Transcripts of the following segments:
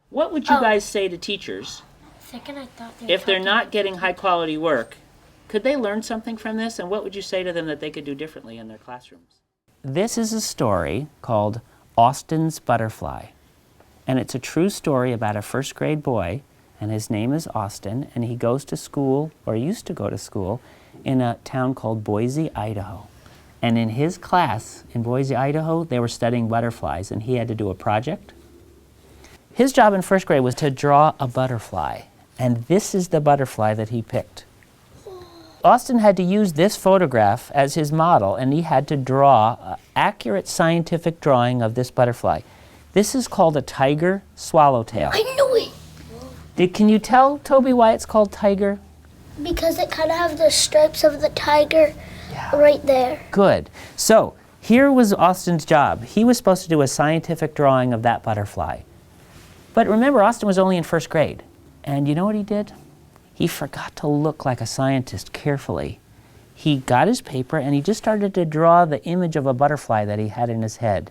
What would you guys say to teachers Second, I thought if they're not getting high quality work? Could they learn something from this, and what would you say to them that they could do differently in their classrooms? This is a story called Austin's Butterfly, and it's a true story about a first grade boy, and his name is Austin, and he goes to school, or used to go to school, in a town called Boise, Idaho. And in his class in Boise, Idaho, they were studying butterflies, and he had to do a project. His job in first grade was to draw a butterfly, and this is the butterfly that he picked. Austin had to use this photograph as his model, and he had to draw an accurate scientific drawing of this butterfly. This is called a tiger swallowtail. I knew it! Can you tell, Toby, why it's called tiger? Because it kind of has the stripes of the tiger right there. Good. So here was Austin's job. He was supposed to do a scientific drawing of that butterfly. But remember, Austin was only in first grade. And you know what he did? He forgot to look like a scientist carefully. He got his paper and he just started to draw the image of a butterfly that he had in his head.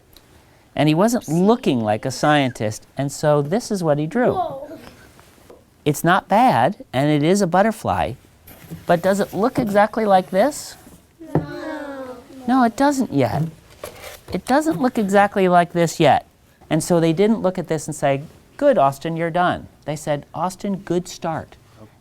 And he wasn't looking like a scientist, and so this is what he drew. Whoa. It's not bad, and it is a butterfly, but does it look exactly like this? No. No, it doesn't yet. It doesn't look exactly like this yet. And so they didn't look at this and say, good, Austin, you're done. They said, Austin, good start.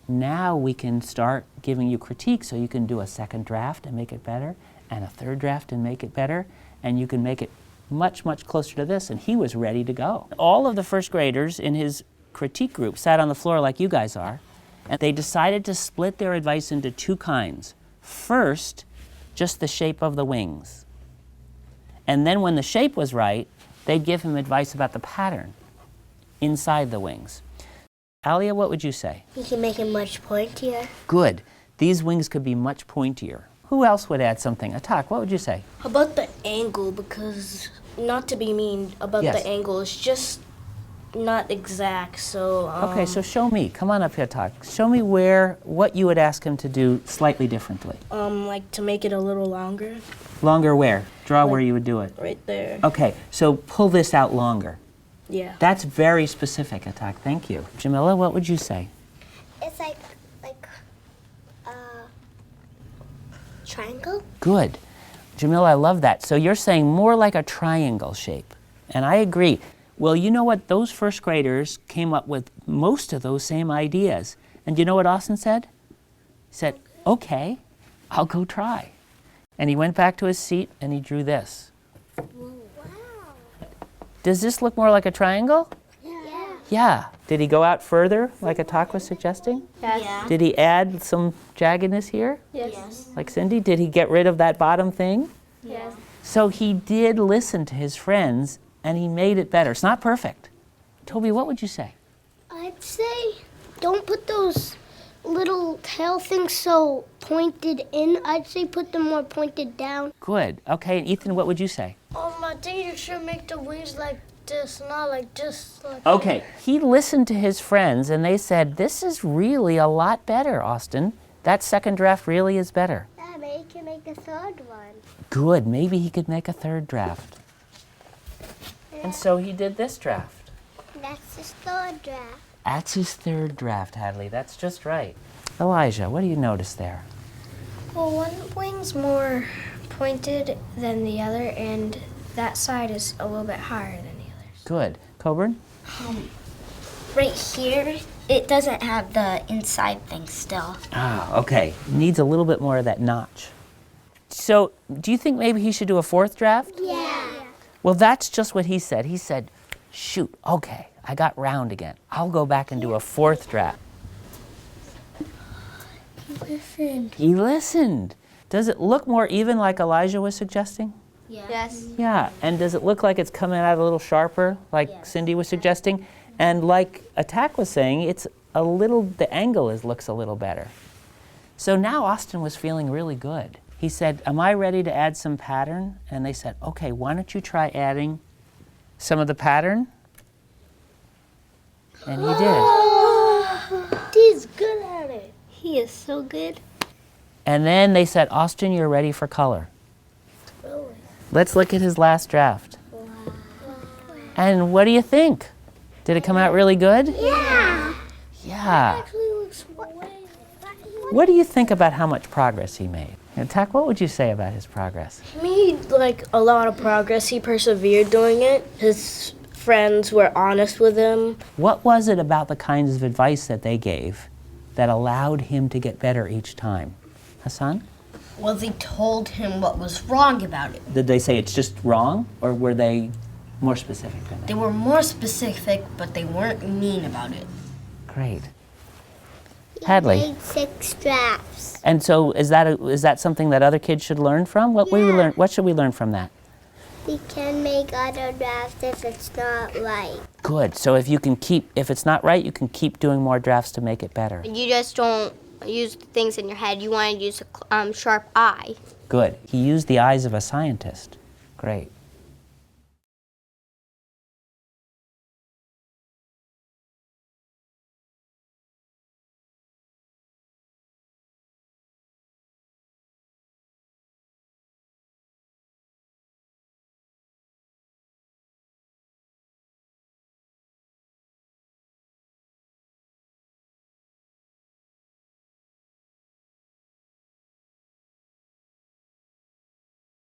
Now we can start giving you critique so you can do a second draft and make it better, and a third draft and make it better, and you can make it much, much closer to this. And he was ready to go. All of the first graders in his critique group sat on the floor like you guys are, and they decided to split their advice into two kinds. First, just the shape of the wings. And then when the shape was right, they'd give him advice about the pattern inside the wings. Alia, what would you say? You can make it much pointier. Good. These wings could be much pointier. Who else would add something? Atak, what would you say? How about the angle? Because, not to be mean about Yes. the angle, it's just not exact, so... Okay, so show me. Come on up here, Atak. Show me what you would ask him to do slightly differently. like to make it a little longer, Longer where? Draw where you would do it. right there. Okay, so pull this out longer. Yeah. That's very specific, Atak. Thank you. Jamila, what would you say? It's like triangle? Good. Jamila, I love that. So you're saying more like a triangle shape. And I agree. Well, you know what? Those first graders came up with most of those same ideas. And you know what Austin said? He said, okay, I'll go try. And he went back to his seat and he drew this. Wow. Does this look more like a triangle? Yeah. Yeah. Did he go out further, like Atak was suggesting? Yes. Did he add some jaggedness here, Yes. like Cindy? Did he get rid of that bottom thing? Yes. So he did listen to his friends, and he made it better. It's not perfect. Toby, what would you say? I'd say don't put those little tail things so pointed in. I'd say put them more pointed down. Good. Okay, and Ethan, what would you say? I think you should make the wings like this, not like this. Okay, he listened to his friends, and they said, this is really a lot better, Austin. That second draft really is better. Yeah, maybe you can make a third one. Good, maybe he could make a third draft. And so he did this draft. That's the third draft. That's his third draft, Hadley. That's just right. Elijah, what do you notice there? Well, one wing's more pointed than the other, and that side is a little bit higher than the others. Good. Coburn? Right here, it doesn't have the inside thing still. Ah, okay. Needs a little bit more of that notch. So, do you think maybe he should do a fourth draft? Yeah. Well, that's just what he said. He said, shoot, okay, I got round again. I'll go back and do a fourth draft. Listen. He listened. Does it look more even like Elijah was suggesting? Yes. Yeah, and does it look like it's coming out a little sharper, like Cindy was suggesting? And like Atak was saying, it's a little, the angle looks a little better. So now Austin was feeling really good. He said, am I ready to add some pattern? And they said, okay, why don't you try adding some of the pattern? And he did. He's good at it. He is so good. And then they said, Austin, you're ready for color. Let's look at his last draft. And what do you think? Did it come out really good? Yeah. Yeah. Actually looks way. What do you think about how much progress he made? And Tak, what would you say about his progress? He made like a lot of progress. He persevered doing it. His friends were honest with him. What was it about the kinds of advice that they gave that allowed him to get better each time? Hassan? Well, they told him what was wrong about it. Did they say it's just wrong, or were they more specific than They that? were more specific, but they weren't mean about it. Great. Hadley. Made 6 drafts. And so is that something that other kids should learn from? What should we learn from that? We can make other drafts if it's not right. Good. So if it's not right, you can keep doing more drafts to make it better. You just don't use things in your head. You want to use a sharp eye. Good. He used the eyes of a scientist. Great.